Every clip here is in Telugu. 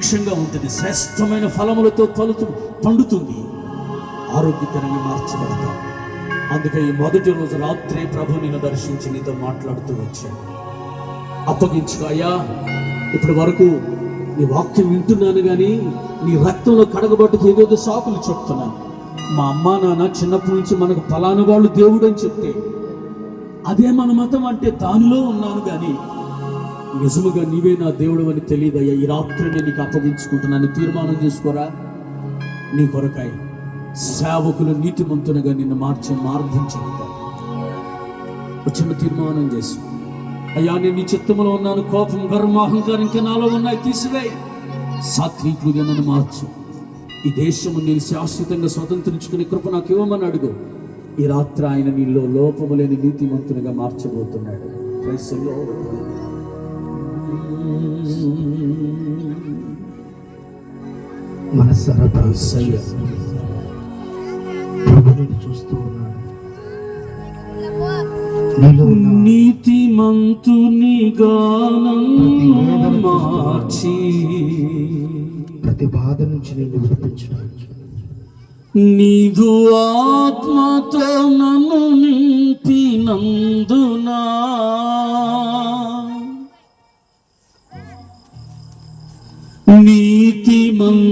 సుభిక్షంగా ఉంటుంది, శ్రేష్టమైన ఫలములతో పండుతుంది, ఆరోగ్యకరంగా మార్చబడతాం. అందుకే ఈ మొదటి రోజు రాత్రి ప్రభు నిన్ను దర్శించి నీతో మాట్లాడుతూ వచ్చాను. అప్పగించుకో అయ్యా, ఇప్పటి వరకు నీ వాక్యం వింటున్నాను కానీ నీ రక్తంలో కడగబట్టుకు ఏదేదో సాకులు చెప్తున్నాను. మా అమ్మా నాన్న చిన్నప్పటి నుంచి మనకు ఫలానా వాళ్ళు దేవుడు అని చెప్తే అదే మన మతం అంటే దానిలో ఉన్నాను కానీ నిజముగా నీవే నా దేవుడు అని తెలియదయ్యా. ఈ రాత్రి నేను నీకు అప్పగించుకుంటున్నాను, తీర్మానం చేసుకోరా. నీ కొరకాయ సేవకులు నీతిమంతునిగా నిన్ను మార్చే మార్గం చెప్తాను. చిన్న తీర్మానం చేసి అయ్యా, నేను నీ చిత్తములో ఉన్నాను, కోపం గర్వం అహంకారం ఇంకా నాలో ఉన్నాయి, తీసివేయి. సాత్వికుడిగా నన్ను మార్చు. ఈ దేశము నేను శాశ్వతంగా స్వతంత్రించుకునే కృప నాకు ఇవ్వమని అడుగు. ఈ రాత్రి ఆయన నీలో లోపము లేని నీతిమంతునిగా మార్చబోతున్నాడు. Praise the Lord. మనసారా ప్రభువుని చూస్తూ ఉన్నాడు. నీతిమంతునిగా నన్ను మార్చి ప్రతి బాధ నుంచి నిన్ను విడిపించడానికి నీదు ఆత్మతో నన్ను నింపినందునా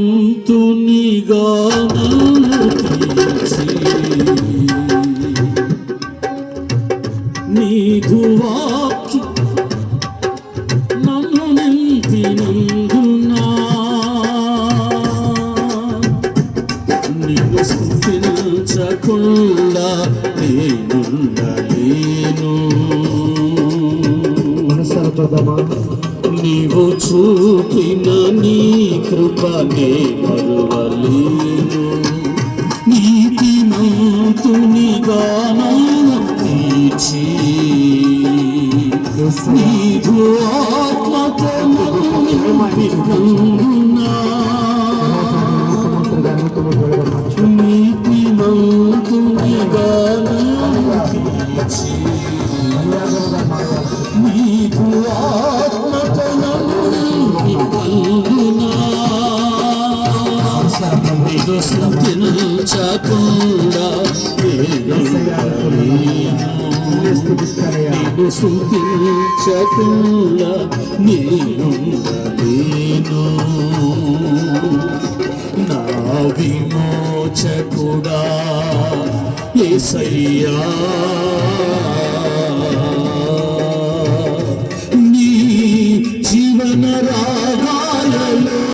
నీతిమంతునిగా నన్ను తీర్చి నీదు వాక్యం నన్ను నింపినందునా నిన్ను స్తుతించకుండా నేనుండలేను. మనసారా చూద్దామా? నీవు చూపిన నీ కృపనే మరువలేను. నీతిమంతునిగా నన్ను తీర్చి నీదు ఆత్మతో నన్ను నింపినందునా నీతిమంతునిగా నన్ను తీర్చి నీదు ఆత్మతో నన్ను నింపినందునా నీదు స్తుతించకుండా నీవు స్తుతించకుండా నేనుండలేను. నా విమోచకుడా యేసయ్యా,